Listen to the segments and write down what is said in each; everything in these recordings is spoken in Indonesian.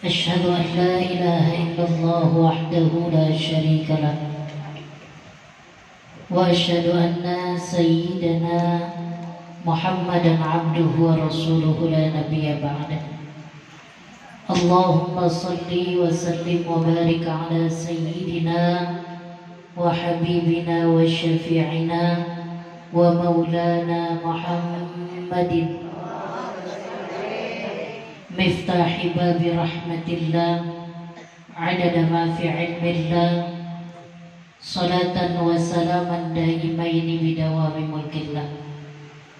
أشهد أن لا إله إلا الله وحده لا شريك له وأشهد أن سيدنا محمدا عبده ورسوله لا نبي بعده. اللهم صل وسلم وبارك على سيدنا وحبيبنا وشفيعنا ومولانا محمد مفتاح باب رحمة الله عدد ما في علم الله صلاة وسلاما دائمين بدوام ملك الله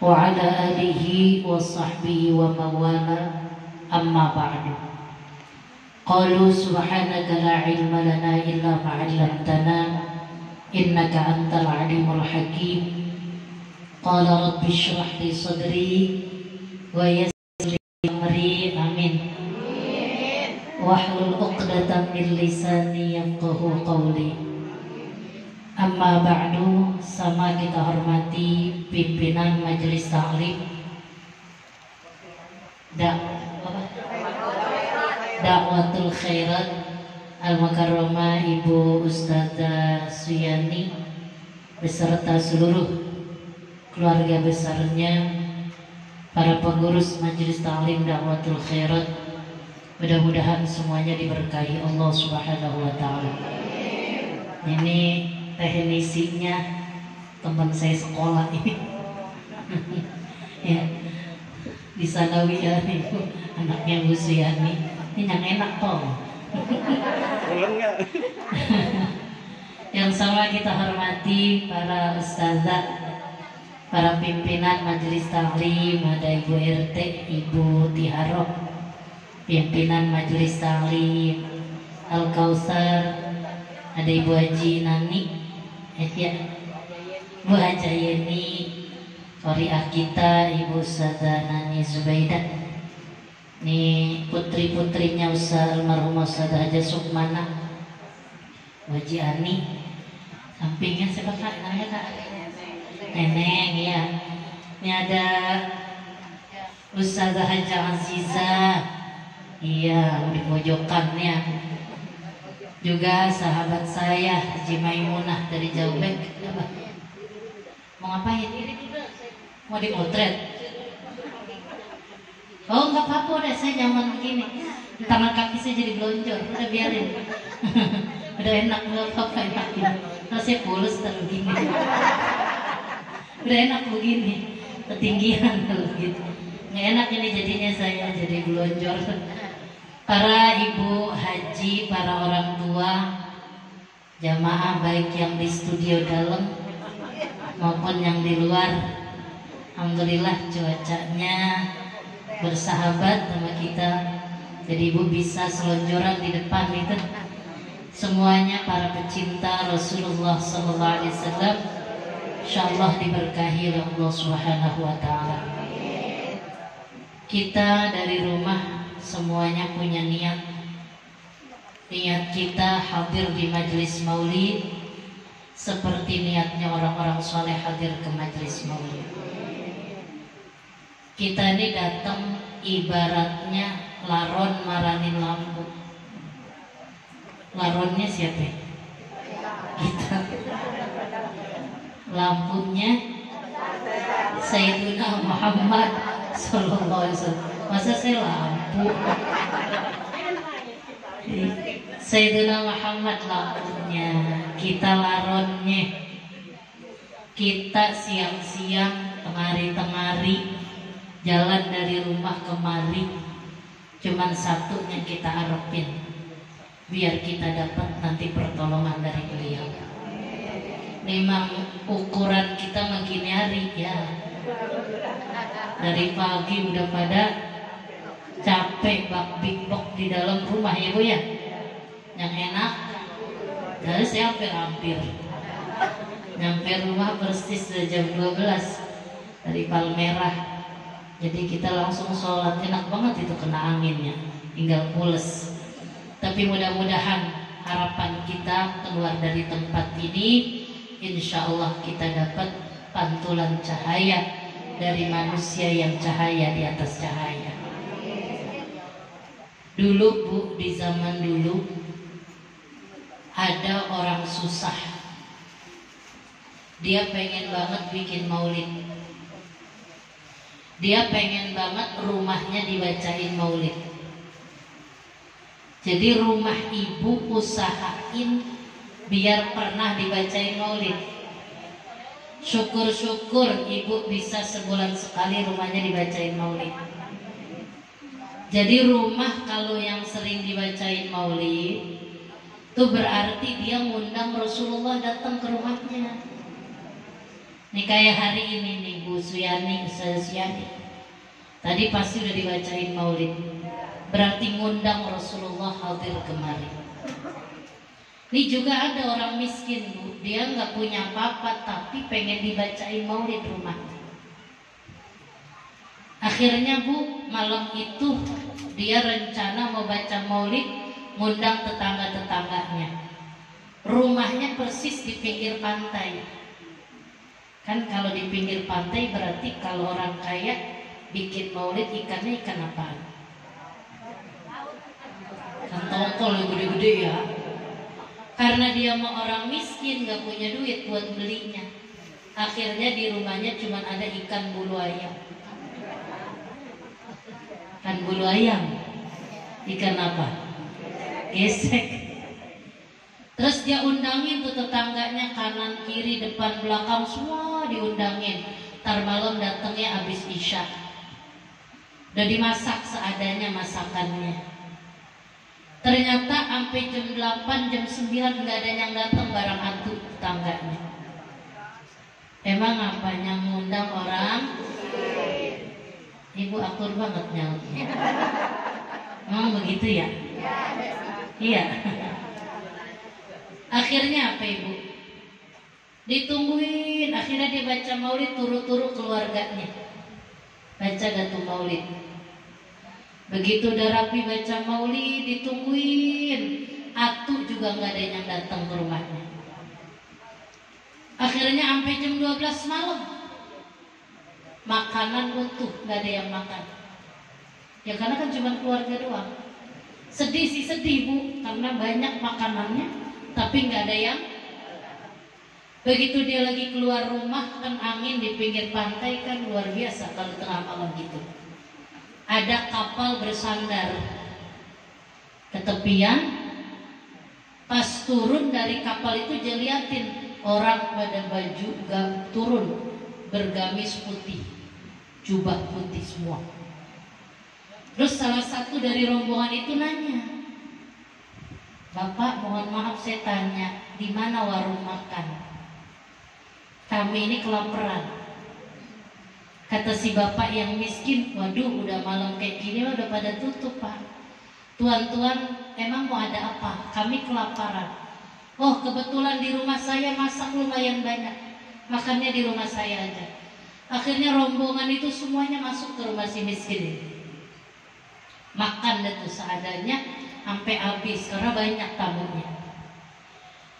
وعلى آله وصحبه ومن والاه. أما بعد، قالوا سبحانك لا علم لنا إلا ما علمتنا إنك أنت العليم الحكيم. قال رب اشرح لي صدري ويسر لي أمري آمين واحلل عقدة من لساني يفقهوا قولي. Amma ba'du, sama kita hormati pimpinan Majelis Ta'lim Da'watul Khairat Al-Mukarramah Ibu Ustazah Suyani beserta seluruh keluarga besarnya, para pengurus Majelis Ta'lim Da'watul Khairat. Mudah-mudahan semuanya diberkahi Allah Subhanahu wa Ta'ala. Ini teknisinya teman saya sekolah ini ya, di Sanawiyah itu anaknya Bu Suyani. Ini yang enak toh. Yang sama kita hormati para ustazah, para pimpinan Majelis Ta'lim, ada Ibu RT, Ibu Tiharoh, pimpinan Majelis Ta'lim Al-Kausar, ada Ibu Haji Nani, ya, Bu Haja Yeni, Qori'ah kita, Ibu Ustazah Nani Zubaidah. Ini putri-putrinya almarhumah Ustazah Haja Sukmana, Bu Haji Ani. Sampingnya siapa kak? Namanya kak? Neneng ya. Ini ada Ustazah Haja Azizah, iya, di pojokannya. Juga sahabat saya Haji Maimunah dari Jaubek. Mau ngapain? Mau dipotret? Oh nggak apa-apa deh, saya nyaman begini. Tangan kaki saya jadi belonjor, udah biarin. Udah enak, nggak apa-apa enakin. Nah, saya pulus terus begini. Udah enak begini, ketinggian kalau gitu. Nggak enak ini jadinya saya jadi belonjor. Para ibu haji, para orang tua, jamaah baik yang di studio dalam maupun yang di luar, alhamdulillah cuacanya bersahabat sama kita. Jadi ibu bisa selonjoran di depan itu. Semuanya para pecinta Rasulullah SAW, insyaallah diberkahi oleh Allah Subhanahu wa Ta'ala. Kita dari rumah semuanya punya niat kita hadir di majelis maulid seperti niatnya orang-orang soleh hadir ke majelis maulid. Kita ini datang ibaratnya laron maranin lampu. Laronnya siapa? Kita. Lampunya Sayyidina Muhammad Sallallahu Alaihi Wasallam. Masa saya lampu? Sayyidina Muhammad lampunya, kita laronnya. Kita siang-siang tengari-tengari jalan dari rumah kemari, cuman satu yang kita harapin, biar kita dapat nanti pertolongan dari beliau. Memang ukuran kita makin hari ya, dari pagi udah pada capek bak big box di dalam rumah ya Bu ya. Yang enak dari saya hampir nyampe rumah persis jam 12 dari Palmerah. Jadi kita langsung sholat, enak banget itu kena anginnya, tinggal pules. Tapi mudah-mudahan harapan kita keluar dari tempat ini, insya Allah kita dapat pantulan cahaya dari manusia yang cahaya di atas cahaya. Dulu Bu, di zaman dulu ada orang susah. Dia pengen banget bikin maulid. Dia pengen banget rumahnya dibacain maulid. Jadi rumah ibu usahain biar pernah dibacain maulid. Syukur-syukur ibu bisa sebulan sekali rumahnya dibacain maulid. Jadi rumah kalau yang sering dibacain maulid itu berarti dia ngundang Rasulullah datang ke rumahnya. Nih kayak hari ini nih Bu Suyani, Ustaz Suyani, tadi pasti udah dibacain maulid, berarti ngundang Rasulullah hadir kemari. Ini juga ada orang miskin Bu, dia nggak punya apa-apa tapi pengen dibacain maulid rumahnya. Akhirnya Bu, malam itu dia rencana mau baca maulid, ngundang tetangga-tetangganya. Rumahnya persis di pinggir pantai. Kan kalau di pinggir pantai berarti kalau orang kaya bikin maulid ikannya ikan apaan? Kan tongkol yang gede-gede ya. Karena dia mau orang miskin, gak punya duit buat belinya. Akhirnya di rumahnya cuma ada ikan bulu ayam. Ikan bulu ayam. Ikan apa? Gesek. Terus dia undangin tuh tetangganya, kanan, kiri, depan, belakang, semua diundangin. Ntar malam datangnya habis isya. Udah dimasak seadanya masakannya. Ternyata sampai jam 8, jam 9 nggak ada yang datang, barang hantu tetangganya. Emang apa yang ngundang orang? Ibu akur banget nyautnya. Emang begitu ya? Iya. Akhirnya apa Ibu? Ditungguin, akhirnya dia baca maulid turu-turu keluarganya. Baca gatu maulid. Begitu udah rapi baca maulid, ditungguin. Atu juga nggak ada yang datang ke rumahnya. Akhirnya sampai jam 12 malam. Makanan utuh, nggak ada yang makan. Ya karena kan cuma keluarga doang. Sedih sih sedih Bu, karena banyak makanannya, tapi nggak ada yang. Begitu dia lagi keluar rumah, kan angin di pinggir pantai kan luar biasa kalau tengah malam gitu. Ada kapal bersandar ke tepian. Pas turun dari kapal itu dia liatin orang pada baju turun bergamis putih, jubah putih semua. Terus salah satu dari rombongan itu nanya, "Bapak, mohon maaf saya tanya, di mana warung makan? Kami ini kelaparan." Kata si bapak yang miskin, "Waduh, udah malam kayak gini udah pada tutup Pak. Tuan-tuan, emang mau ada apa? Kami kelaparan." "Oh, kebetulan di rumah saya masak lumayan banyak, makannya di rumah saya aja." Akhirnya rombongan itu semuanya masuk ke rumah si miskin ini. Makan itu seadanya sampai habis karena banyak tamunya.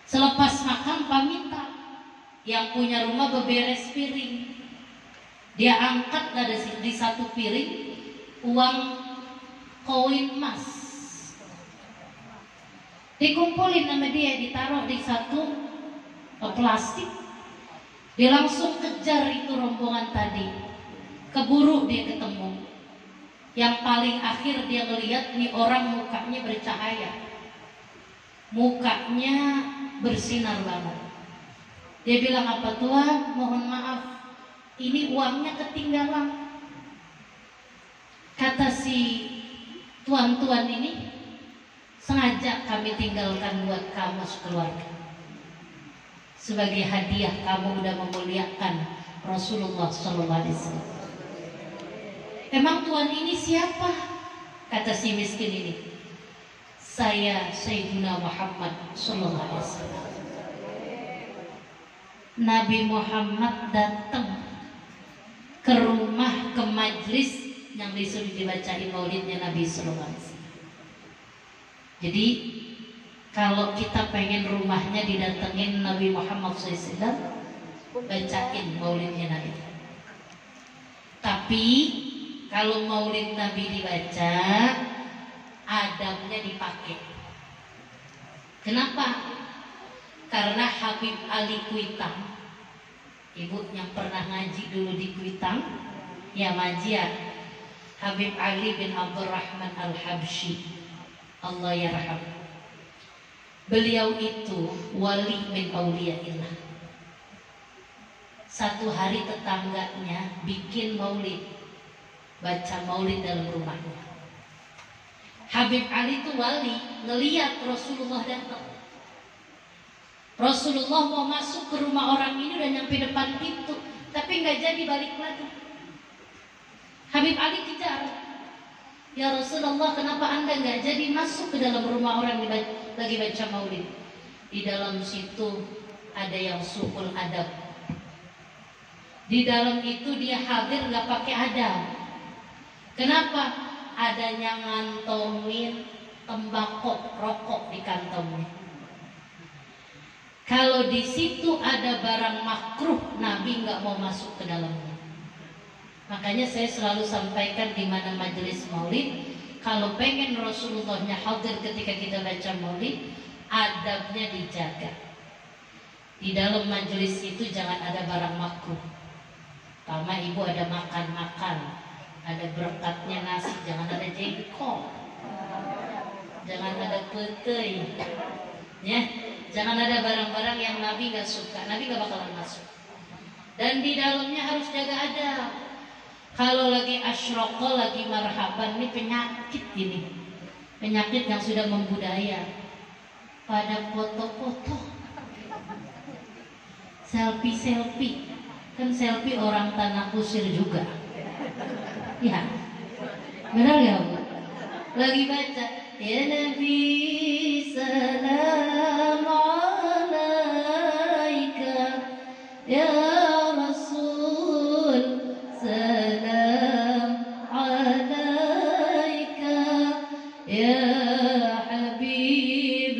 Selepas makan pamitan, yang punya rumah beberes piring. Dia angkat dari di satu piring uang koin emas. Dikumpulin sama dia, ditaruh di satu plastik. Dia langsung kejar itu rombongan tadi. Keburu dia ketemu. Yang paling akhir dia melihat nih orang mukanya bercahaya. Mukanya bersinar banget. Dia bilang, "Apa Tuhan? Mohon maaf, ini uangnya ketinggalan." Kata si tuan-tuan ini, "Sengaja kami tinggalkan buat kamu sekeluarga. Sebagai hadiah kamu udah memuliakan Rasulullah SAW." "Emang Tuhan ini siapa?" Kata si miskin ini. "Saya Sayyidina Muhammad SAW." Nabi Muhammad datang ke rumah, ke majlis yang disuruh dibacain maulidnya Nabi SAW. Jadi kalau kita pengen rumahnya didatengin Nabi Muhammad SAW, bacain maulidnya Nabi. Tapi kalau maulid Nabi dibaca, ada adabnya dipakai. Kenapa? Karena Habib Ali Kuitang, ibu yang pernah ngaji dulu di Kuitang, ya Majia, Habib Ali bin Abdurrahman Al-Habsyi, Allah yarham. Beliau itu wali min auliyaillah. Satu hari tetangganya bikin maulid, baca maulid dalam rumahnya. Habib Ali itu wali, ngeliat Rasulullah datang. Rasulullah mau masuk ke rumah orang ini udah nyampe depan pintu, tapi nggak jadi balik lagi. Habib Ali kejar, ya Rasulullah, kenapa anda nggak jadi masuk ke dalam rumah orang lagi baca maulid? Di dalam situ ada yang su'ul adab. Di dalam itu dia hadir nggak pakai adab. Kenapa? Adanya ngantongin tembakau, rokok di kantongnya. Kalau di situ ada barang makruh, Nabi nggak mau masuk ke dalamnya. Makanya saya selalu sampaikan di mana majelis maulid, kalau pengen Rasulullahnya hadir ketika kita baca maulid, adabnya dijaga. Di dalam majelis itu jangan ada barang makruh. Pertama, ibu ada makan-makan, ada berkatnya nasi, jangan ada jengkol, jangan ada petai, ya. Jangan ada barang-barang yang Nabi nggak suka, Nabi nggak bakalan masuk. Dan di dalamnya harus jaga adab. Kalau lagi asyroko, lagi marhaban, ini penyakit ini, penyakit yang sudah membudaya. Pada foto-foto, selfie, kan selfie orang tanah kusir juga, ya, benar nggak Bu? Lagi baca, ya Nabi salam alaika, ya Rasul salam alaika, ya Habib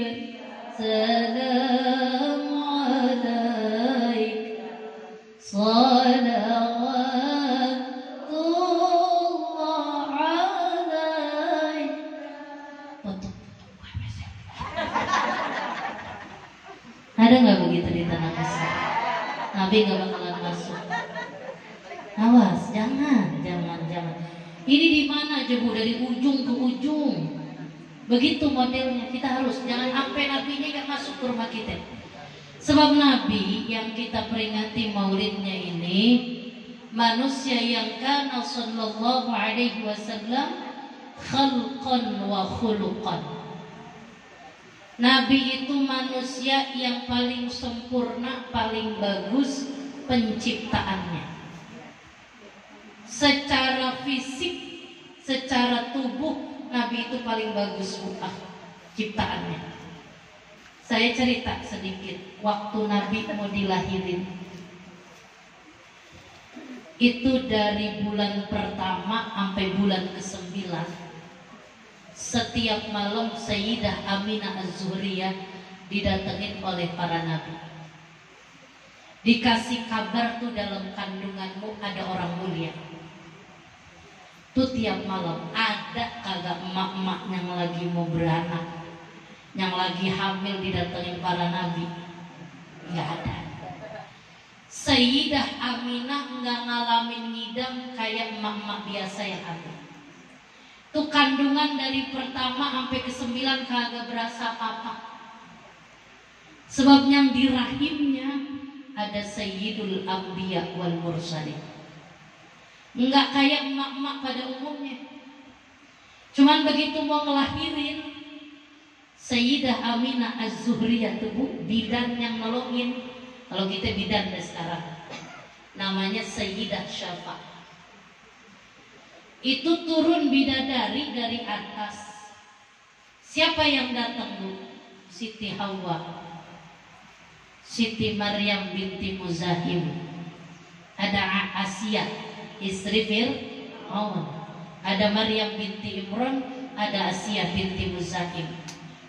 salam alaika, salawatullah alaika. Ada nggak begitu di tanah Mesir? Nabi nggak bakalan masuk. Awas, jangan. Ini di mana aja Bu, dari ujung ke ujung. Begitu modelnya. Kita harus jangan sampai Nabinya nggak masuk ke rumah kita. Sebab Nabi yang kita peringati maulidnya ini manusia yang kana sallallahu alaihi wasallam khalqan wa khuluqan. Nabi itu manusia yang paling sempurna, paling bagus penciptaannya. Secara fisik, secara tubuh, Nabi itu paling bagus ciptaannya. Saya cerita sedikit, waktu Nabi mau dilahirin, itu dari bulan pertama sampai bulan ke-9, setiap malam Sayyidah Aminah Az-Zuhriyah didatengin oleh para nabi. Dikasih kabar tuh dalam kandunganmu ada orang mulia. Tuh tiap malam ada kagak emak-emak yang lagi mau beranak, yang lagi hamil didatengin para nabi? Nggak ada. Sayyidah Aminah nggak ngalamin ngidam kayak emak-emak biasa yang ada. Tuh kandungan dari pertama sampai ke-9 kagak berasa apa-apa. Sebab yang di rahimnya ada Sayyidul Anbiya wal Mursalin. Enggak kayak emak-emak pada umumnya. Cuman begitu mau ngelahirin, Sayyidah Aminah Az-Zuhriyah tuh bidan yang nolongin. Kalau kita bidan deh sekarang, namanya Sayyidah Syafa. Itu turun bidadari dari atas. Siapa yang datang Bu? Siti Hawa, Siti Maryam binti Muzahim, ada Asia istri Fir'aun, ada Maryam binti Imran, ada Asia binti Muzahim,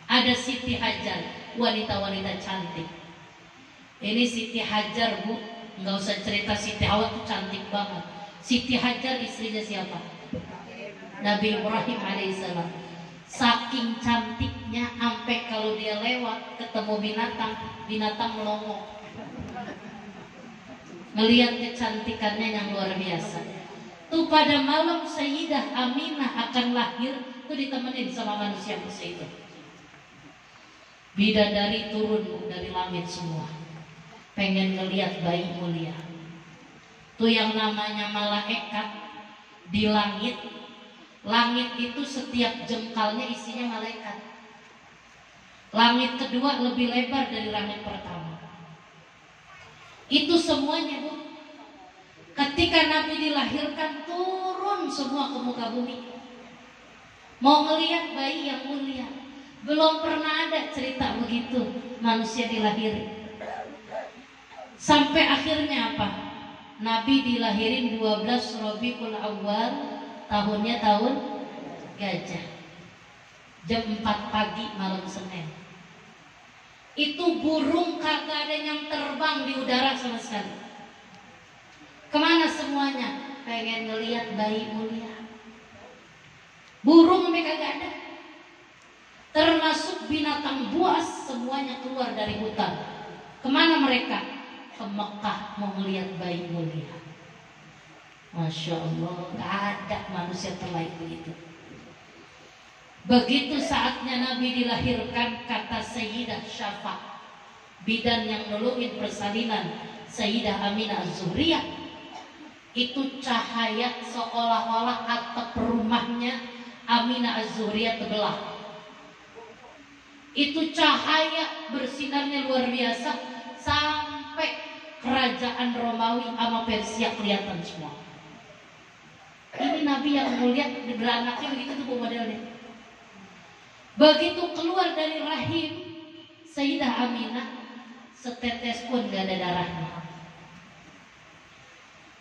ada Siti Hajar, wanita-wanita cantik. Ini Siti Hajar Bu, nggak usah cerita, Siti Hawa tuh cantik banget. Siti Hajar istrinya siapa? Nabi Ibrahim alaihissalam. saking cantiknya sampai kalau dia lewat ketemu binatang, binatang melongo. Melihat kecantikannya yang luar biasa. Tuh pada malam Sayyidah Aminah akan lahir, tuh ditemenin sama manusia itu. Bidadari turun dari langit semua, pengen ngelihat bayi mulia. Tuh yang namanya malaikat di langit. Langit itu setiap jengkalnya isinya malaikat. Langit kedua lebih lebar dari langit pertama. Itu semuanya, Bu. Ketika Nabi dilahirkan, turun semua ke muka bumi, mau ngelihat bayi yang mulia. Belum pernah ada cerita begitu manusia dilahiri. Sampai akhirnya apa? Nabi dilahirin 12 Rabiul Awal, tahunnya tahun gajah. Jam 4 pagi malam Senin. Itu burung kagak ada yang terbang di udara sama sekali. Kemana semuanya? Pengen ngelihat bayi mulia. Burung mereka kagak ada. Termasuk binatang buas semuanya keluar dari hutan. Kemana mereka? Ke Mekah mau melihat bayi mulia. Masya Allah, gak ada manusia terbaik begitu. Begitu saatnya Nabi dilahirkan, kata Sayyidah Syafa, bidan yang nolongin persalinan Sayyidah Aminah Az-Zuhriyah, itu cahaya seolah-olah atap rumahnya Aminah Az-Zuhriyah terbelah. Itu cahaya bersinarnya luar biasa sampai kerajaan Romawi sama Persia kelihatan semua. Ini Nabi yang mulia beranaknya begitu tuh modelnya. Begitu keluar dari rahim Sayyidah Aminah, setetes pun gak ada darahnya.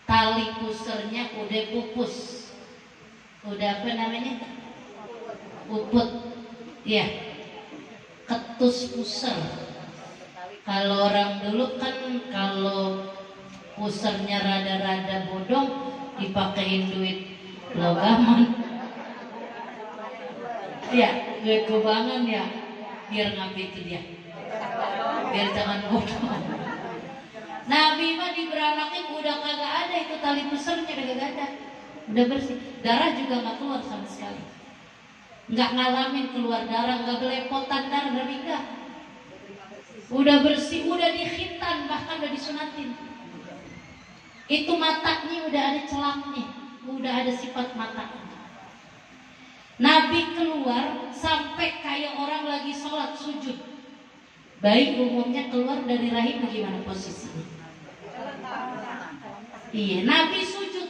Tali pusernya udah pupus, udah apa namanya? Puput, ya. Ketus puser. Kalau orang dulu kan kalau pusernya rada-rada bodong dipakein duit logaman. Ya, duit kubangan ya, biar ngapain itu dia, biar jangan bodong. Nabi mah diberanakin udah kagak ada itu tali pusernya, udah kagak ada, udah bersih. Darah juga nggak keluar sama sekali, nggak ngalamin keluar darah, nggak belepotan darah, enggak. Udah bersih, udah dikhitan, bahkan udah disunatin. Itu matanya udah ada celangnya, udah ada sifat mata. Nabi keluar sampai kayak orang lagi sholat sujud. Bayi umumnya keluar dari rahim bagaimana posisinya? Iya, Nabi sujud,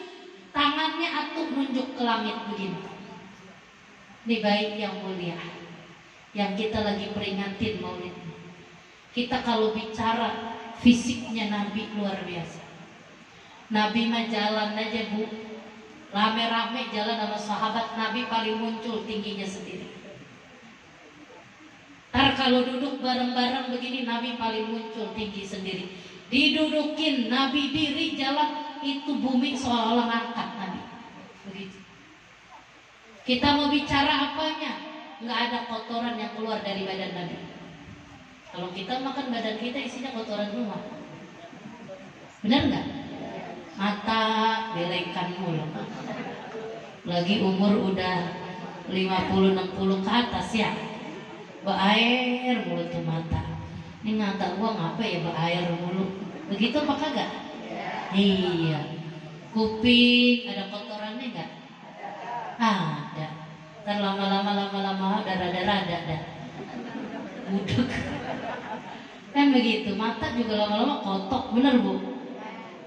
tangannya atuh nunjuk ke langit begini. Ini bayi yang mulia, yang kita lagi peringatin maulidnya. Kita kalau bicara fisiknya Nabi luar biasa. Nabi mah jalan aja, Bu, rame-rame jalan sama sahabat, Nabi paling muncul tingginya sendiri. Ntar kalau duduk bareng-bareng begini, Nabi paling muncul tinggi sendiri. Didudukin, Nabi diri jalan, itu bumi seolah-olah ngangkat Nabi. Begitu. Kita mau bicara apanya? Nggak ada kotoran yang keluar dari badan Nabi. Kalau kita makan, badan kita isinya kotoran semua. Benar nggak? Mata belekan mulu. Lagi umur udah 50-60 ke atas ya, berair mulu tuh mata. Ini mata gua ngapa ya berair mulu? Begitu apa kagak? Iya. Kuping ada kotorannya nggak? Ada. Ntar lama-lama udah rada-rada dah. Budek. Kan begitu. Mata juga lama-lama kotok, bener Bu?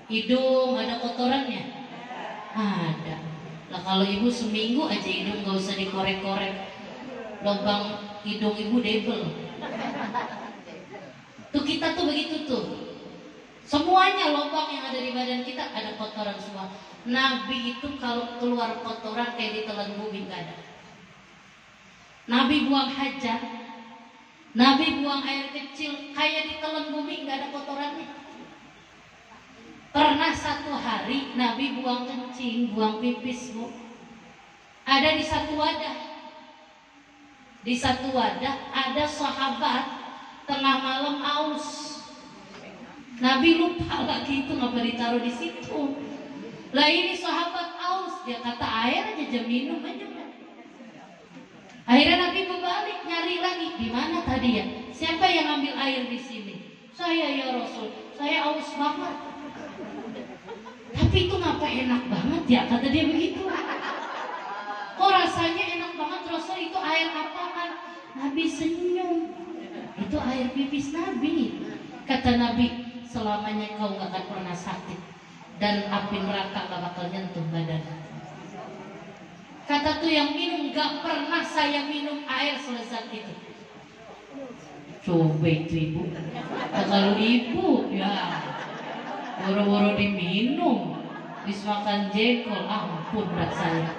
Hidung ada kotorannya? Ada. Nah kalau ibu seminggu aja hidung gak usah dikorek-korek, lubang hidung ibu debel. Tuh kita tuh begitu tuh. Semuanya lubang yang ada di badan kita ada kotoran semua. Nabi itu kalau keluar kotoran kayak ditelan bumi gak ada. Nabi buang hajat, Nabi buang air kecil kayak ditelan bumi gak ada kotorannya. Pernah satu hari Nabi buang kencing, buang pipis, Bu, ada di satu wadah. Di satu wadah ada sahabat tengah malam aus. Nabi lupa lagi itu ngapa ditaruh di situ. Lah ini sahabat aus, dia kata air aja jam minum aja. Akhirnya Nabi kembali nyari lagi, di mana tadi ya? Siapa yang ambil air di sini? Saya ya Rasul, saya aus banget. Tapi itu ngapa enak banget ya? Kata dia begitu. Kok rasanya enak banget Rasul, itu air apaan? Nabi senyum. Itu air pipis Nabi. Kata Nabi, selamanya kau gak akan pernah sakit dan api neraka gak bakal nyentuh badan. Kata tuh yang minum, gak pernah saya minum air selezat itu. Coba itu ibu. Nah, kalau ibu ya boro-boro diminum, dismakan jengkol, ampun dah saya.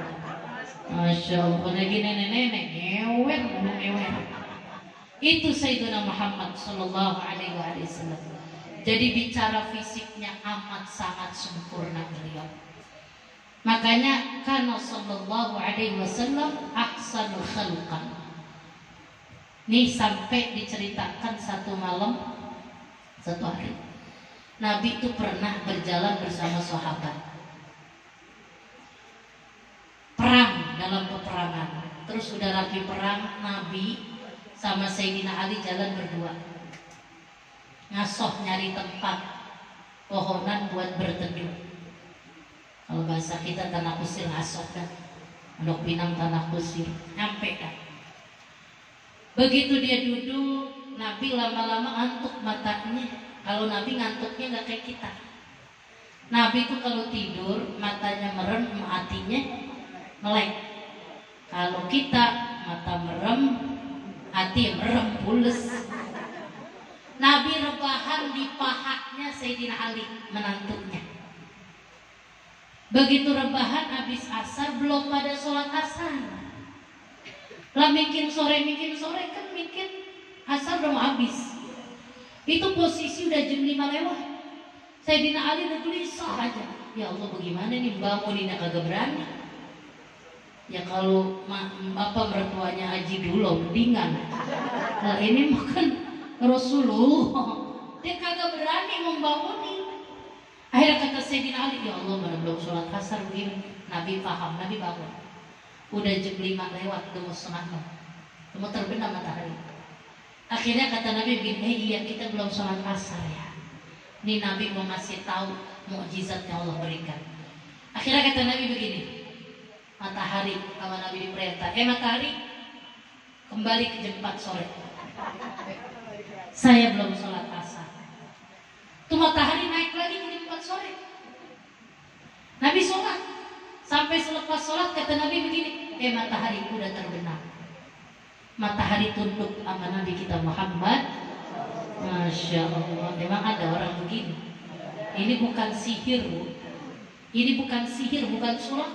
Masya Allah, lagi nenek-nenek ngewer. Itu Sayyidina Muhammad Sallallahu Alaihi Wasallam. Jadi bicara fisiknya amat sangat sempurna beliau. Makanya kana Sallallahu Alaihi Wasallam ahsanul khalqan. Nih sampai diceritakan satu malam, satu hari, Nabi itu pernah berjalan bersama sahabat, perang dalam peperangan. Terus udah rapi perang, Nabi sama Sayyidina Ali jalan berdua, ngasoh nyari tempat pohonan buat berteduh. Kalau bahasa kita tanah kusir ngasoh kan, Pondok Pinang tanah kusir, nyampe kan. Begitu dia duduk, Nabi lama-lama ngantuk matanya. Kalau Nabi ngantuknya nggak kayak kita. Nabi itu kalau tidur matanya merem, hatinya melek. Kalau kita mata merem, hati merem, pules. Nabi rebahan di pahanya Sayyidina Ali, menantunya. Begitu rebahan habis asar, belum pada sholat asar. Lah mikir sore kan mikir asar belum habis. Itu posisi udah jam 5 lewat. Sayyidina Ali udah gelisah aja. Ya Allah, bagaimana nih bangunin kagak berani. Ya kalau mertuanya Haji dulu mendingan. Nah ini makan Rasulullah, dia kagak berani membangunin. Akhirnya kata Sayyidina Ali, ya Allah, mana belum sholat asar begini. Nabi paham, Nabi bangun. Udah jam 5 lewat, udah mau setengah 6, mau terbenam matahari. Akhirnya kata Nabi begini, iya kita belum sholat asar ya. Ini Nabi mau ngasih tahu mukjizat yang Allah berikan. Akhirnya kata Nabi begini, matahari, sama Nabi diperintah, matahari kembali ke jam 4 sore. Saya belum sholat asar. Tuh matahari naik lagi ke jam 4 sore. Nabi sholat. Sampai selepas sholat kata Nabi begini, matahari udah terbenam. Matahari tunduk sama Nabi kita Muhammad. Masya Allah, memang ada orang begini. Ini bukan sihir, ini bukan sihir, bukan sulap.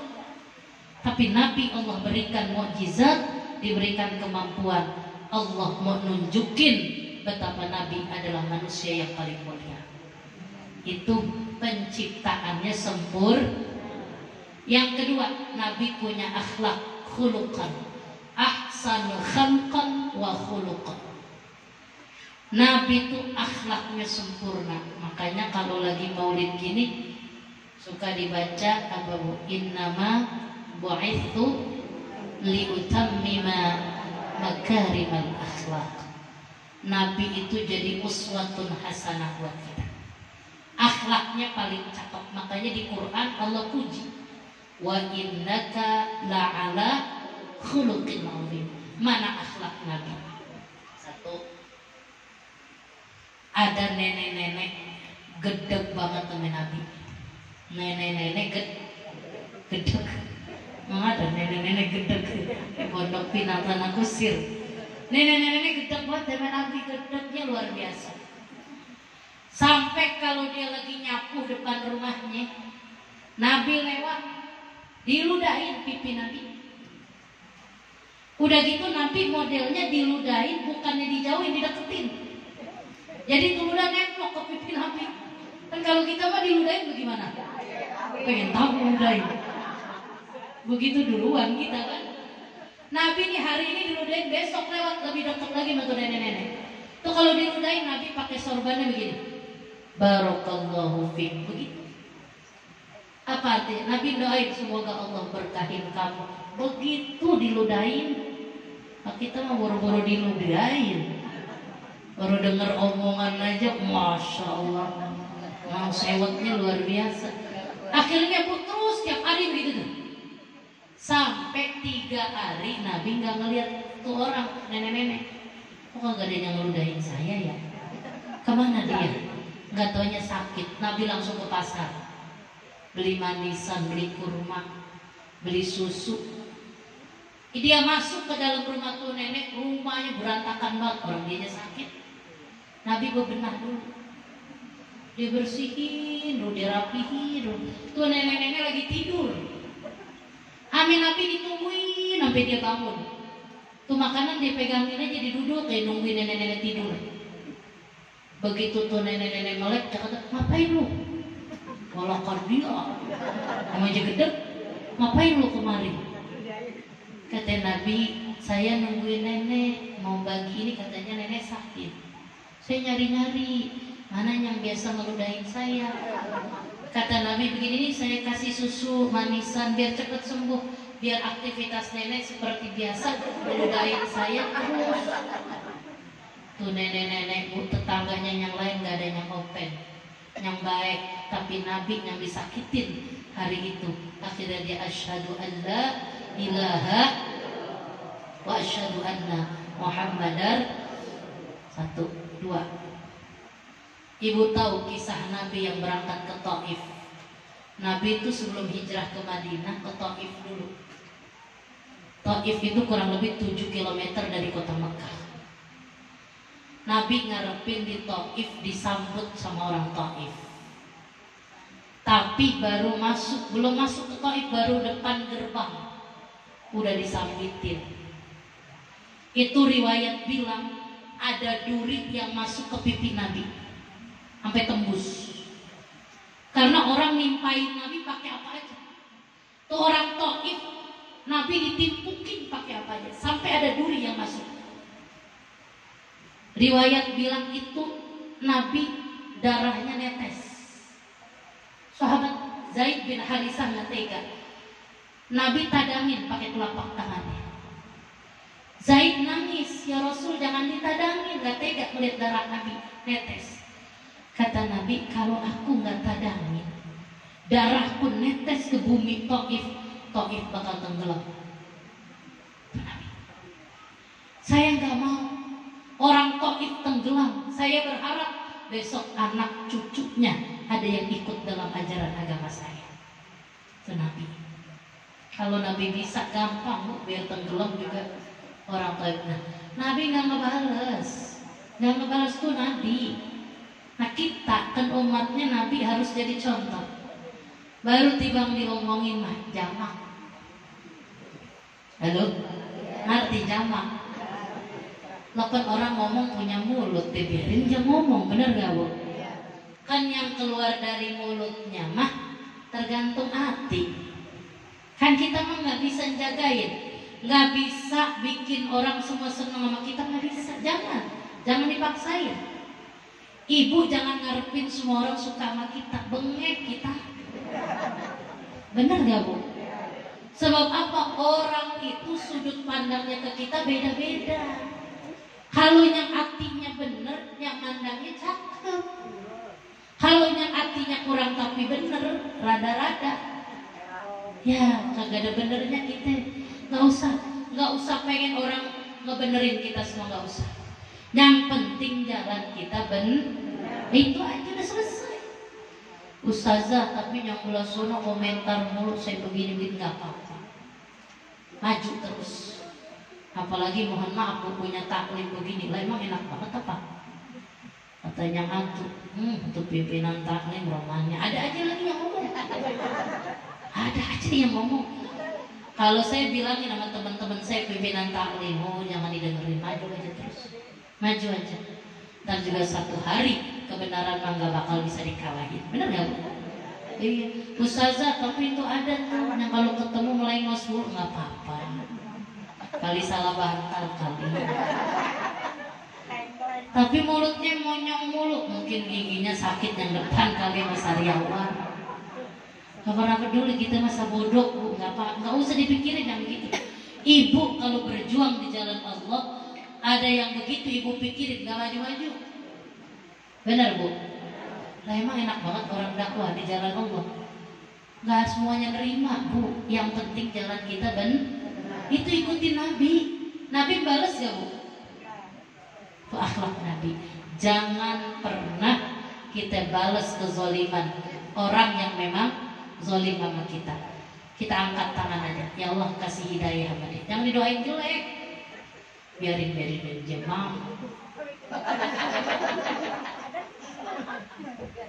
Tapi Nabi Allah berikan mukjizat, diberikan kemampuan. Allah mau nunjukin betapa Nabi adalah manusia yang paling mulia. Itu penciptaannya sempurna. Yang kedua, Nabi punya akhlak, khuluqan, ahsanul khalqan wa khuluqan. Nabi itu akhlaknya sempurna. Makanya kalau lagi maulid gini suka dibaca apa bu? Innama bu'ithu liutammima makarimal akhlak. Nabi itu jadi uswatun hasanah buat kita. Akhlaknya paling cakep. Makanya di Quran Allah puji, wa innaka la'ala khuluqin 'azim. Mana akhlak Nabi? Satu, ada nenek-nenek gedeg banget sama Nabi. Nenek-nenek gedeg. Ada nenek-nenek gedeg di Pondok Pinang tanah kusir. Nenek-nenek gedeg banget sama Nabi, gedegnya luar biasa. Sampai kalau dia lagi nyapu depan rumahnya, Nabi lewat, diludahin pipi Nabi. Udah gitu Nabi modelnya diludahin, bukannya dijauhin, dideketin. Jadi tuh udah nempel ke pipi Nabi. Kan kalau kita mah diludahin bagaimana? Pengen tahu ludahin. Begitu duluan kita kan. Nabi nih hari ini diludahin besok lewat lebih dekat lagi sama tuh nenek-nenek. Tuh kalau diludahin Nabi pakai sorbannya begini. Barakallahu fiik, begitu. Apa artinya? Nabi doain semoga Allah berkahin kamu. Begitu diludahin, kita mah boro-boro diludahin. Baru dengar omongan aja, masya Allah, mau sewotnya luar biasa. Akhirnya terus tiap hari begitu tuh. Sampai 3 hari Nabi nggak ngeliat tuh orang nenek-nenek. Kok nggak ada yang ngeludahin saya ya? Kemana dia? Nggak taunya sakit. Nabi langsung ke pasar, beli manisan, beli kurma, beli susu. Dia masuk ke dalam rumah tuh nenek, rumahnya berantakan banget, orang dia sakit. Nabi bebenah dulu, dia bersihin, dia rapihin. Tuh nenek-nenek lagi tidur. Amin, Nabi ditungguin sampai dia bangun. Tuh makanan dia pegangin aja, diduduk kayak nungguin nenek-nenek tidur. Begitu tuh nenek-nenek melek, dia kata, ngapain lu? Walakar dia, sama aja gedek, ngapain lu kemari? Kata Nabi, saya nungguin nenek, mau bagi ini, katanya nenek sakit. Saya nyari-nyari, mana yang biasa ngeludahin saya. Kata Nabi begini nih, saya kasih susu manisan biar cepat sembuh, biar aktivitas nenek seperti biasa, ngeludahin saya terus. Tuh nenek-nenek tetangganya yang lain gak ada yang open, yang baik, tapi Nabi yang disakitin hari itu. Akhirnya dia asyhadu an la ilaha wa asyhadu anna Muhammadar. 1, 2. Ibu tahu kisah Nabi yang berangkat ke Taif. Nabi itu sebelum hijrah ke Madinah ke Taif dulu. Taif itu kurang lebih 7 km dari kota Mekah. Nabi ngarepin di Taif disambut sama orang Taif. Tapi baru masuk, belum masuk ke Taif, baru depan gerbang udah disambitin. Itu riwayat bilang ada duri yang masuk ke pipi Nabi sampai tembus. Karena orang nimpain Nabi pakai apa aja. Tuh orang Taif, Nabi ditimpukin pakai apa aja sampai ada duri yang masuk. Riwayat bilang itu Nabi darahnya netes. Sahabat Zaid bin Harisah nggak tega. Nabi tadangin pakai telapak tangannya. Zaid nangis, ya Rasul jangan ditadangin, nggak tega melihat darah Nabi netes. Kata Nabi, kalau aku nggak tadangin, darahku netes ke bumi Taif, Taif bakal tenggelam. Saya nggak mau orang Taif tenggelam. Saya berharap besok anak cucunya ada yang ikut dalam ajaran agama saya. Itu Nabi. Kalau Nabi bisa gampang bu, biar tenggelam juga orang Taif. Nah, Nabi nggak ngebales tuh Nabi. Nah kita kan umatnya Nabi harus jadi contoh. Baru tibang diomongin mah jamak. Halo, ngerti jamak? Lapan orang ngomong punya mulut, dibiarin dia ngomong, bener gak bu? Kan yang keluar dari mulutnya mah tergantung hati. Kan kita mah nggak bisa jagain, nggak bisa bikin orang semua senang sama kita, nggak bisa. Jangan dipaksain. Ibu jangan ngarepin semua orang suka sama kita, bengek kita. Bener gak bu? Sebab apa? Orang itu sudut pandangnya ke kita beda-beda. Kalau yang hatinya bener, yang mandangnya cakep. Kalau yang hatinya kurang tapi bener, rada-rada. Ya, kagak ada benernya kita. Nggak usah pengen orang ngebenerin kita semua, nggak usah. Yang penting jalan kita bener, itu aja udah selesai. Ustazah, tapi yang belah sono komentar mulu, saya begini nggak apa-apa. Maju terus. Apalagi mohon maaf aku punya taklim begini, lah emang enak banget apa? Katanya untuk pimpinan taklim romannya. Ada aja lagi yang ngomong. Ada aja yang ngomong. Kalau saya bilangin sama teman-teman saya pimpinan taklim, jangan didengerin, maju aja terus. Maju aja. Ntar juga satu hari kebenaran mah gak bakal bisa dikalahin. Bener gak bu? Iya. Ustazah, tapi itu ada tuh yang kalau ketemu melengos mulu, nggak apa-apa. Kali salah bantal kali. Tapi mulutnya monyong mulu, mungkin giginya sakit yang depan kali mas sariawan. Gak pernah peduli, kita masa bodoh bu, nggak usah dipikirin yang gitu. Ibu kalau berjuang di jalan Allah, ada yang begitu ibu pikirin, gak maju-maju. Benar bu? Nah emang enak banget orang dakwah di jalan Allah. Gak semuanya nerima bu, yang penting jalan kita itu ikutin Nabi. Nabi balas ya bu? Itu akhlak Nabi. Jangan pernah kita balas kezoliman orang yang memang zolim sama kita. Kita angkat tangan aja, ya Allah kasih hidayah sama dia. Jangan didoain jelek, biarin aja mau.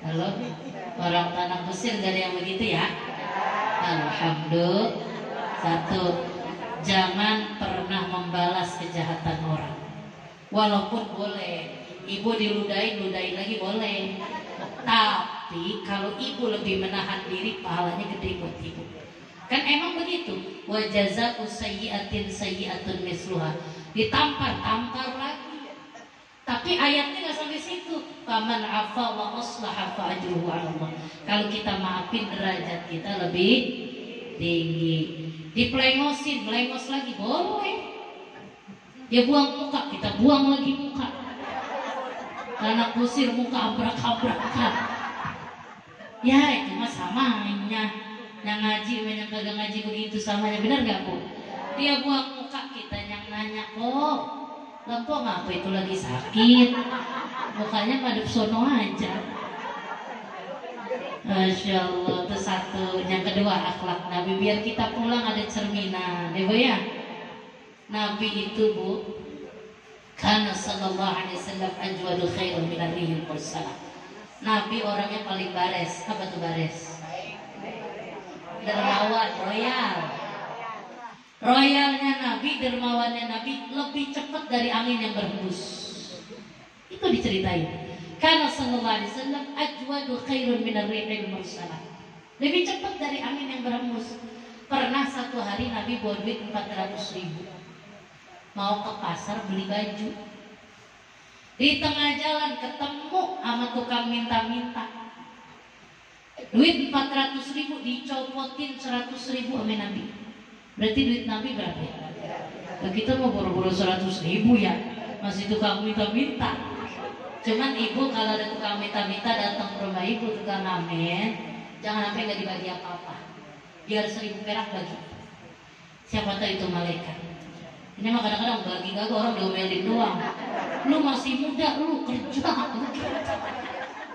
Halo, orang tanah Mesir gak ada yang begitu ya? Alhamdulillah. Satu, jangan pernah membalas kejahatan orang. Walaupun boleh, ibu diludahin lagi boleh. Tapi kalau ibu lebih menahan diri, pahalanya gede buat ibu. Kan emang begitu. Wa jazaa'u sayyi'atin sayyi'atun misluha. Ditampar lagi. Tapi ayatnya nggak sampai situ. Faman 'afa wa aslaha fa ajruhu 'ala Allah. Kalau kita maafin, derajat kita lebih tinggi. Diplengosin, melengos lagi boleh. Dia buang muka, kita buang lagi muka. Anak kusir muka abrak-abrakan. Ya itu mah samanya. Yang ngaji yang kagak ngaji begitu samanya, benar gak bu? Dia buang muka, kita yang nanya kok lempo ngapa itu lagi sakit, mukanya madep sono aja. Masya Allah. Itu satu. Yang kedua akhlak Nabi, biar kita pulang ada cerminan ya bu ya. Nabi itu bu, karena sallallahu alaihi wasallam ajwadu khairun minar rihil mursalah. Nabi orangnya paling bares. Apa tuh bares? Dermawan, royalnya Nabi, dermawannya Nabi lebih cepat dari angin yang berhembus. Itu diceritain. Karena sallallahu alaihi wasallam ajwadu khairun minar rihil mursalah. Lebih cepat dari angin yang berhembus. Pernah satu hari Nabi bawa duit 400.000, mau ke pasar beli baju. Di tengah jalan ketemu sama tukang minta-minta. Duit 400.000 dicopotin 100.000 sama Nabi. Berarti duit Nabi berapa? Nah, kita mau buru-buru 100.000 ya, masih tukang minta-minta. Cuman ibu kalau ada tukang minta-minta datang ke rumah ibu, tukang ngamen, jangan sampai nggak dibagi apa-apa. Biar 1.000 perak bagi. Siapa tahu itu malaikat. Ini mah kadang-kadang bagi gak orang diomelin doang. Lu masih muda, lu kerja.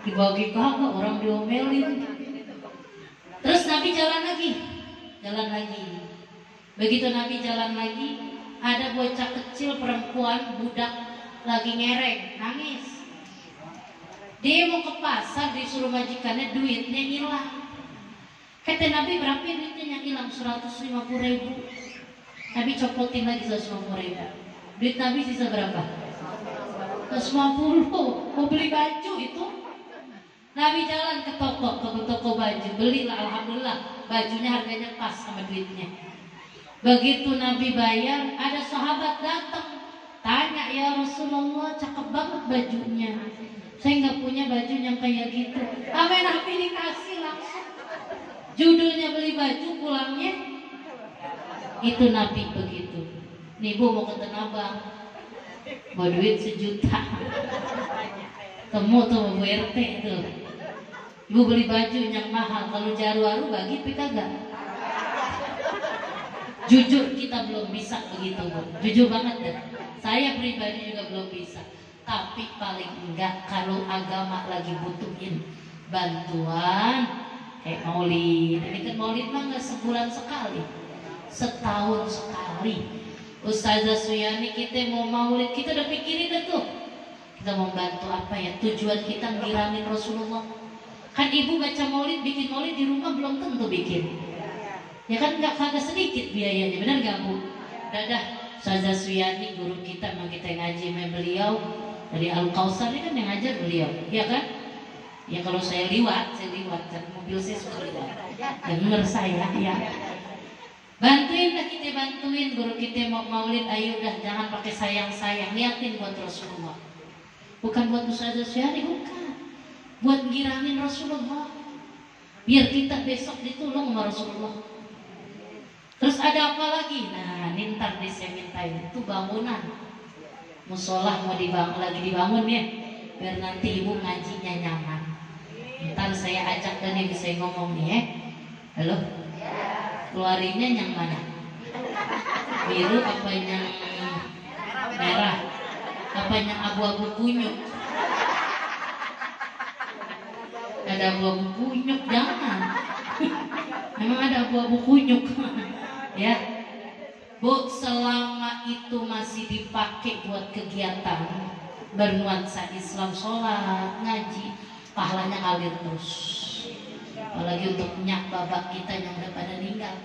Dibagi kagak, orang diomelin. Terus Nabi jalan lagi. Begitu Nabi jalan lagi, ada bocah kecil perempuan budak lagi ngereng, nangis. Dia mau ke pasar, disuruh majikannya, duitnya hilang. Kata Nabi, berapa duitnya yang hilang? 150.000. Nabi copotin lagi 150.000. Duit Nabi sisa berapa? 150. Mau beli baju itu. Nabi jalan ke toko baju, belilah, alhamdulillah bajunya harganya pas sama duitnya. Begitu Nabi bayar, ada sahabat datang tanya, ya Rasulullah cakep banget bajunya, saya nggak punya baju yang kayak gitu. Sampai Nabi dikasih langsung. Judulnya beli baju, pulangnya itu Nabi begitu. Nih bu mau ke Tanah Abang, bawa duit 1 juta. Temu tuh Bu RT tuh. Ibu beli baju yang mahal, kalau jaru-jaru bagi kagak. Jujur kita belum bisa begitu bu, jujur banget deh. Saya pribadi juga belum bisa. Tapi paling enggak kalau agama lagi butuhin bantuan kayak maulid. Ini kan maulid mah nggak sebulan sekali, setahun sekali. Ustazah Suyani kita mau maulid, kita udah pikirin tuh. Kita mau bantu apa ya? Tujuan kita ngiramin Rasulullah. Kan ibu baca maulid, bikin maulid di rumah belum tentu bikin. Ya kan nggak kagak sedikit biayanya, benar nggak bu? Dadah, Ustazah Suyani guru kita, memang kita ngaji sama beliau dari Al-Kausar ini kan yang ngajar beliau, ya kan? Ya kalau saya liwat kan mobil saya suka liwat. Dengar saya ya. Bantuin lah kita, bantuin guru kita mau maulid, ayo dah jangan pakai sayang-sayang, niatin buat Rasulullah. Bukan buat Ustazah Syari, bukan. Buat ngirangin Rasulullah. Biar kita besok ditolong sama Rasulullah. Terus ada apa lagi? Nah, nintar di semintain itu bangunan. Musola mau dibangun, lagi dibangun ya. Biar nanti ibu ngajinya nyaman. Ntar saya ajak dan ibu saya ngomong nih ya. Halo? Keluarinnya yang mana? Biru apa yang merah? Apa yang abu-abu kunyuk? Ada abu-abu kunyuk, jangan. Memang ada abu-abu kunyuk. Ya, Bu, selama itu masih dipakai buat kegiatan bernuansa Islam, sholat, ngaji, pahalanya ngalir terus. Apalagi untuk nyak babak kita yang udah pada meninggal,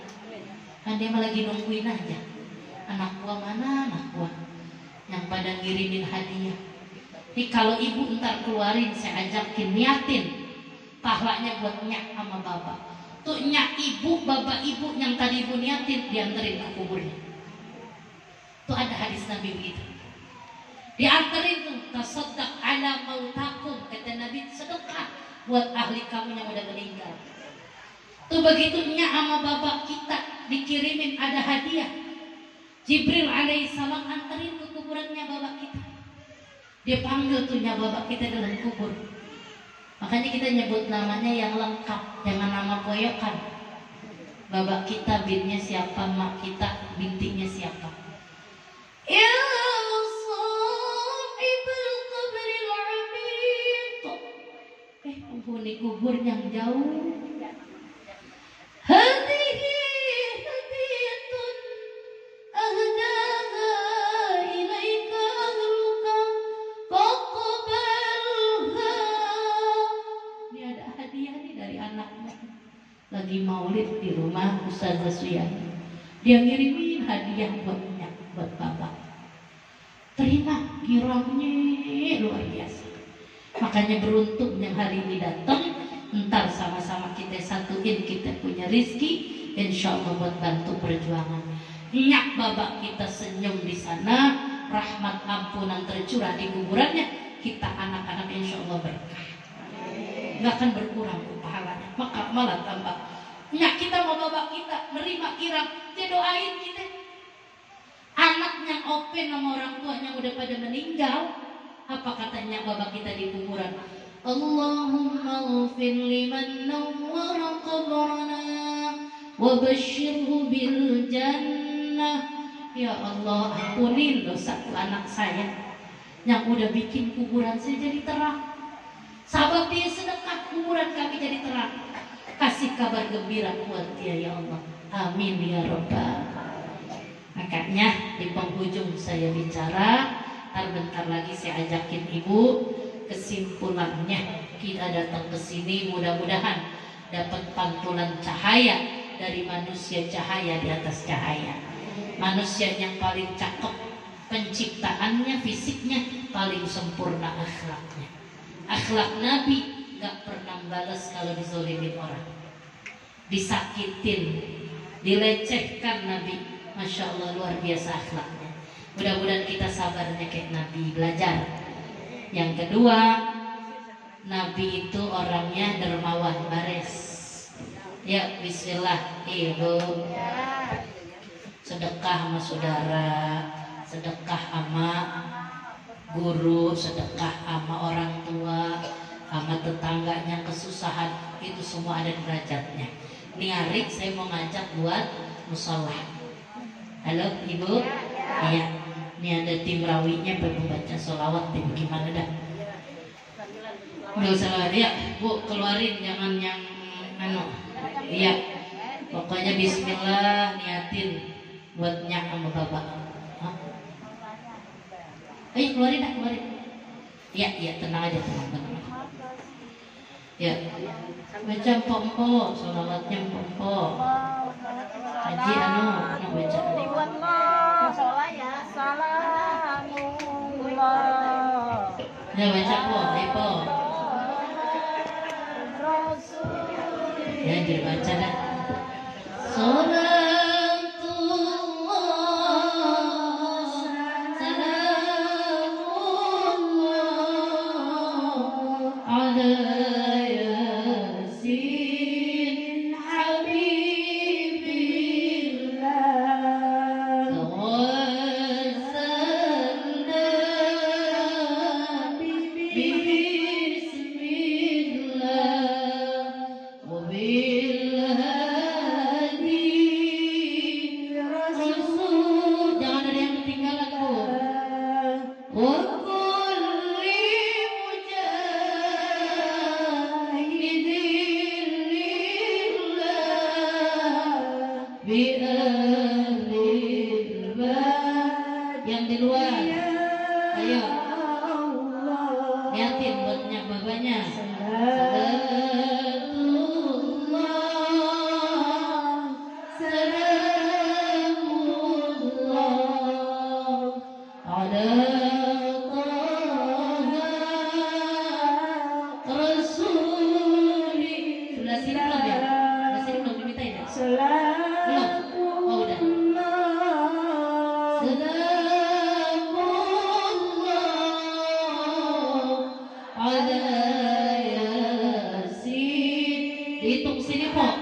kan dia malah lagi nungguin aja. Anak gua mana, anak gua yang pada ngirimin hadiah. Jadi kalau ibu ntar keluarin, saya ajakin niatin pahalanya buat nyak sama bapak. Tuh nyak ibu, bapak ibu yang tadi ibu niatin dianterin ke kuburnya. Tuh ada hadis Nabi begitu. Dianterin tuh, tasaddaq ala mautakum, kata Nabi, sedekah buat ahli kamu yang udah meninggal. Tuh begitu nyak sama bapak kita dikirimin ada hadiah. Jibril alaihissalam anterin ke kuburannya bapak kita. Dia panggil tuh nyak bapak kita dalam kubur. Makanya kita nyebut namanya yang lengkap, jangan nama koyokan. Bapak kita binnya siapa, mak kita bintinya siapa. Ya sahibul qabril amiq. Penghuni kubur yang jauh. Hadihi hadiyatun ahdaha ilaika ahluka faqbalha. Ini ada hadiah nih dari anakmu. Lagi maulid di rumah Ustazah Suyani. Dia ngirimin hadiah buatnya, buat bapak. Terima, kiranya luar biasa. Makanya beruntung yang hari ini datang. Ntar sama-sama kita satuin, kita punya rizki, insya Allah buat bantu perjuangan. Nyak babak kita senyum di sana, rahmat ampunan tercurah di kuburannya, kita anak-anak insya Allah berkah. Nggak akan berkurang pahalanya, maka malah tambah. Nyak kita mau babak kita nerima kirang, dia doain kita. Anaknya open sama orang tuanya udah pada meninggal, apa katanya babak kita di kuburan? Allahumma ghfir liman nawwara qabrana wa basyirhu bil jannah. Ya Allah, ampunin dosa anak saya yang udah bikin kuburan saya jadi terang. Sabab dia sedekah, kuburan kami jadi terang. Kasih kabar gembira buat dia ya Allah. Amin ya Rabbal. Makanya di penghujung saya bicara, bentar lagi saya ajakin ibu. Kesimpulannya, kita datang ke sini mudah-mudahan dapat pantulan cahaya dari manusia cahaya di atas cahaya. Manusia yang paling cakep penciptaannya, fisiknya, paling sempurna akhlaknya. Akhlak Nabi gak pernah balas kalau dizolimin orang, disakitin, dilecehkan Nabi. Masya Allah luar biasa akhlaknya. Mudah-mudahan kita sabarnya kayak Nabi, belajar. Yang kedua, Nabi itu orangnya dermawan, bares. Ya, bismillah, ibu. Sedekah sama saudara, sedekah sama guru, sedekah sama orang tua, sama tetangganya kesusahan, itu semua ada derajatnya. Niarik saya mau ngajak buat musola. Halo, ibu? Iya. Ini ada tim rawinya membaca sholawat, gimana dah? Nggak usah ya, bu keluarin jangan yang iya. Pokoknya bismillah niatin buat nyak sama bapak. Ayo keluarin dah, keluarin. Iya, tenang aja, tenang. Ya, baca empok-empok, sholawatnya empok-empok. Haji anak baca. Salamullah. Ya baca po. Ya jadi baca dah. Salam Ayo. Liatin buatnya babanya. Dihitung sini kok.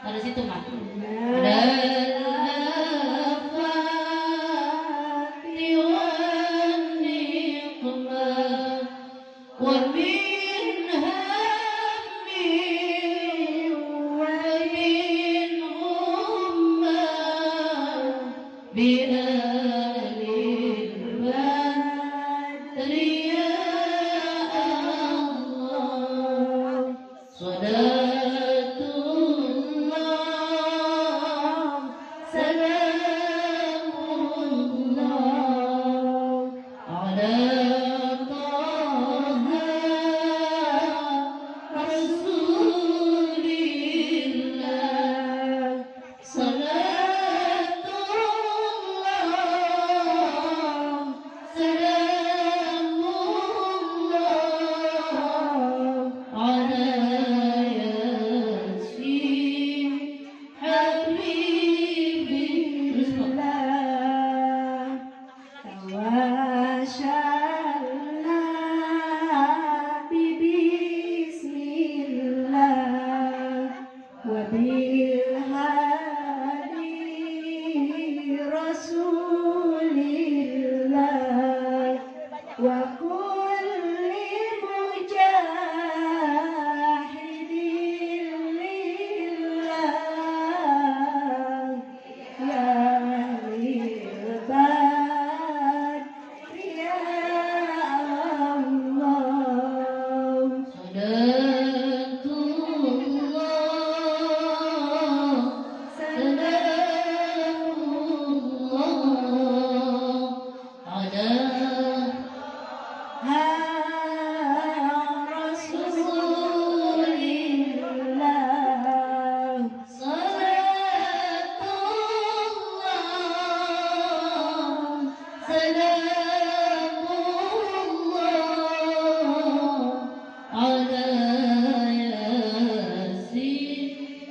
Ada situ mah.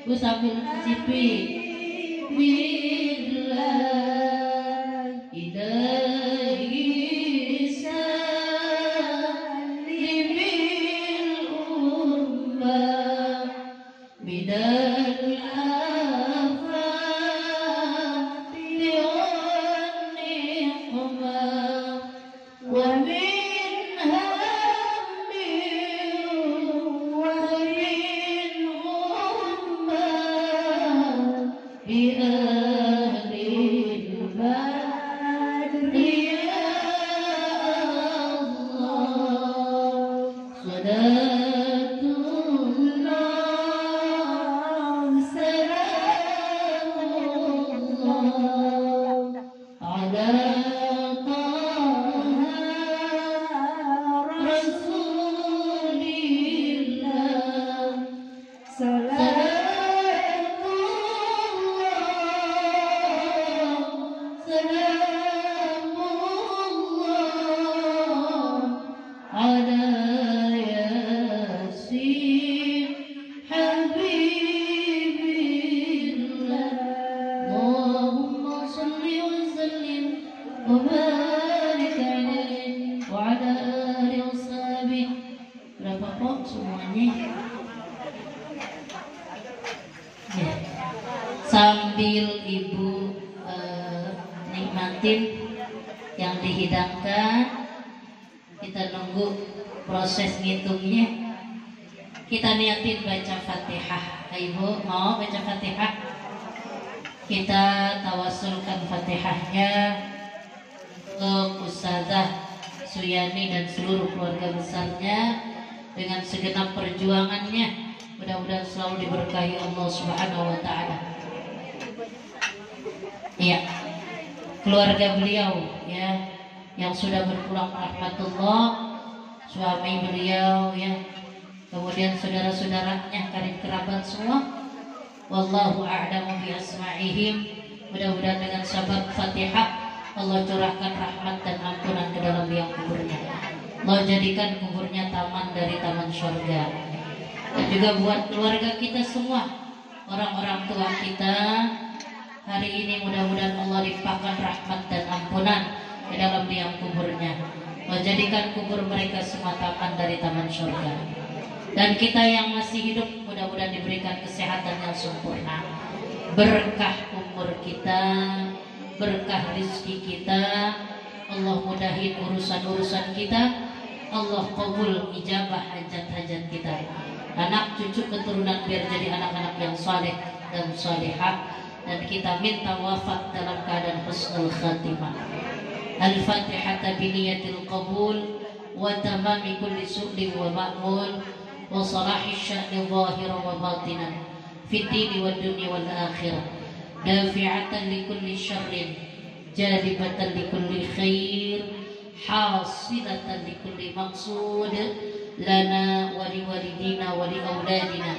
Gue sambil cipi berapa kok semuanya ya. Sambil ibu nikmatin yang dihidangkan, kita nunggu proses ngitungnya, kita niatin baca Fatihah. Ibu mau baca Fatihah? Kita tawasulkan Fatihahnya ke Ustazah Suyani dan seluruh keluarga besarnya, dengan segenap perjuangannya. Mudah-mudahan selalu diberkahi Allah Subhanahu wa taala. Iya. Keluarga beliau ya yang sudah berpulang rahmatullah, suami beliau ya, kemudian saudara-saudaranya, karib kerabat semua. Wallahu a'lamu bi asma'ihim. Mudah-mudahan dengan sabab Fatihah Allah curahkan rahmat dan ampunan ke dalam liang kuburnya. Allah jadikan kuburnya taman dari taman surga. Dan juga buat keluarga kita semua, orang-orang tua kita, hari ini mudah-mudahan Allah limpahkan rahmat dan ampunan ke dalam liang kuburnya. Allah jadikan kubur mereka semua taman dari taman surga. Dan kita yang masih hidup mudah-mudahan diberikan kesehatan yang sempurna, berkah umur kita, berkah rezeki kita, Allah mudahin urusan-urusan kita, Allah kabul ijabah hajat-hajat kita, anak cucu keturunan biar jadi anak-anak yang saleh dan salihah, dan kita minta wafat dalam keadaan husnul khatimah. Al-Fatihah biniyatil qabul wa tamami kulli su'lin wa ma'mul wa salahi sya'ni zahiran wa batinan fid dini wad dunya wal akhirah, dafi'atan li kulli syarrin, jalibatan li kulli khair, hasilatan li kulli maqsud lana wa li walidina wa li auladina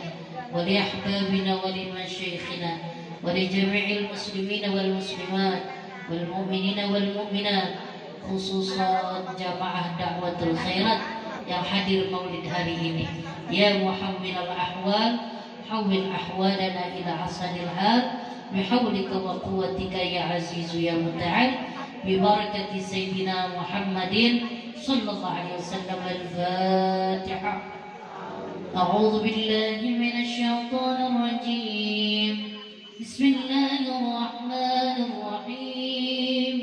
wa li ahbabina wa li masyayikhina wa li jami'il muslimina wal muslimat wal mu'minina wal mu'minat, khususan jamaah da'watul khairat yang hadir maulid hari ini. Ya muhawwilal ahwal, hawwil ahwalana ila hasanil hal bihawlika wa quwwatika ya azizu ya muta'al, bibarakati sayyidina Muhammadin sallallahu alaihi wasallam. Al-Fatihah. A'udzu billahi minasy syaithanir rajim. Bismillahirrahmanirrahim.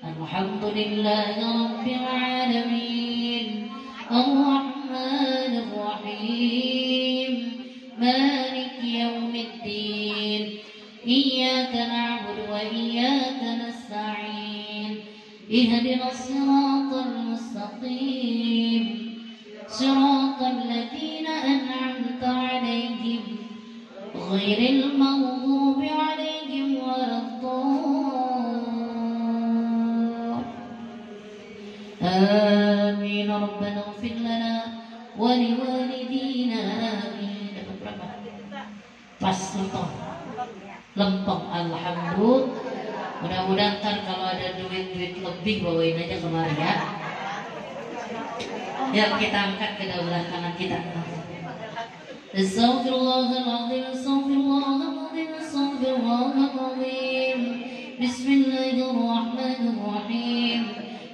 Alhamdulillahi rabbil alamin. Ar-Rahmanir Rahim. Maliki yaumiddin. Iyyaka na'budu wa iyyaka nasta'in. Ihdinas siratal mustaqim. Siratal ladzina an'amta 'alaihim ghairil maghdubi 'alaihim waladdallin. Amin. Rabbana ighfir lana wa liwalidina. Amin. Dapat berapa? Pas lempeng. Alhamdulillah. Mudah-mudahan ntar kalau ada duit lebih bawain aja kemari ya. Ya, kita angkat kedua tangan kita. Astaghfirullahaladzim, astaghfirullahaladzim, astaghfirullahaladzim. Bismillahirrahmanirrahim.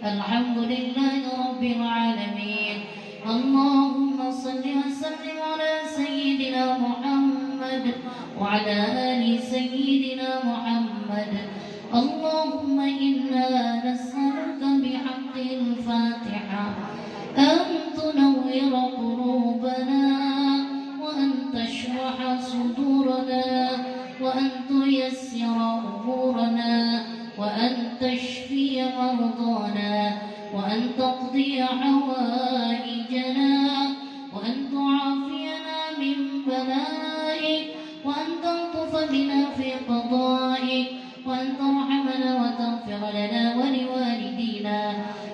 Alhamdulillahi rabbil alamin. Allahumma salli wa sallim ala sayyidina Muhammad wa ala ali sayyidina Muhammad. Allahumma inna nas'aluka bihaqqil Fatihah an tunawwira qulubana wa an tashraha sudurana wa an tuyassira umurana wa an tashfiya mardana wa an taqdiya hawaijana wa an tu'afiyana min bala'ik wa an tantufa bina fi qada'ik وأن ترحمنا وتغفر لنا ولوالدينا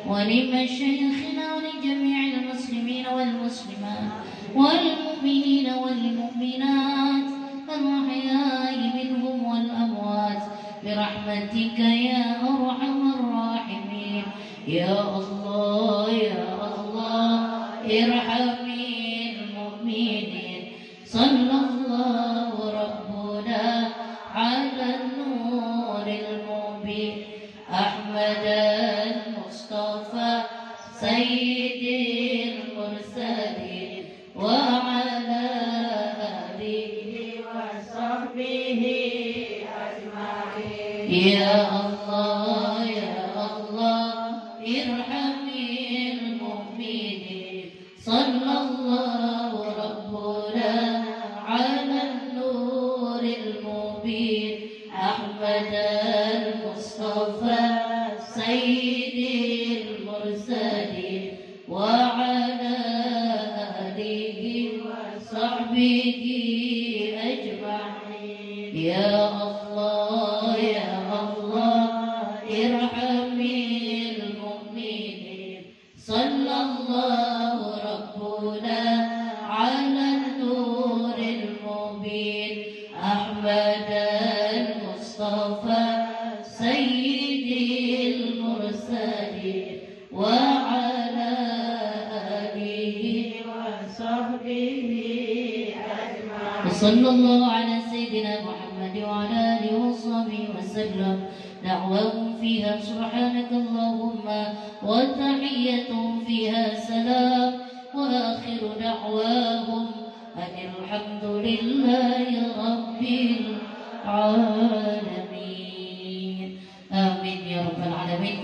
ولمشايخنا ولجميع المسلمين والمسلمات والمؤمنين والمؤمنات الأحياء منهم والأموات برحمتك يا أرحم الراحمين. يا الله يا الله ارحم المؤمنين. صلى الله ربنا على النور المبين أحمد المصطفى سيد المرسلين وعلى آله وصحبه أجمعين. يا الله يا الله ارحم المؤمنين. صلى الله ربنا على النور المبين أحمد المصطفى سيد المرسلين وعلى آله وصحبه أجمعين. يا الله يا الله ارحم المؤمنين. صلى الله ربنا على النور المبين أحمد المصطفى سيد المرسلين وعلى آله وصحبه أجمعين. وصلى الله على سيدنا محمد وعلى آله وصحبه وسلم. دعواهم فيها سبحانك اللهم وتحيتهم فيها سلام وآخر دعواهم أن الحمد لله رب العالمين. آمين يا رب العالمين.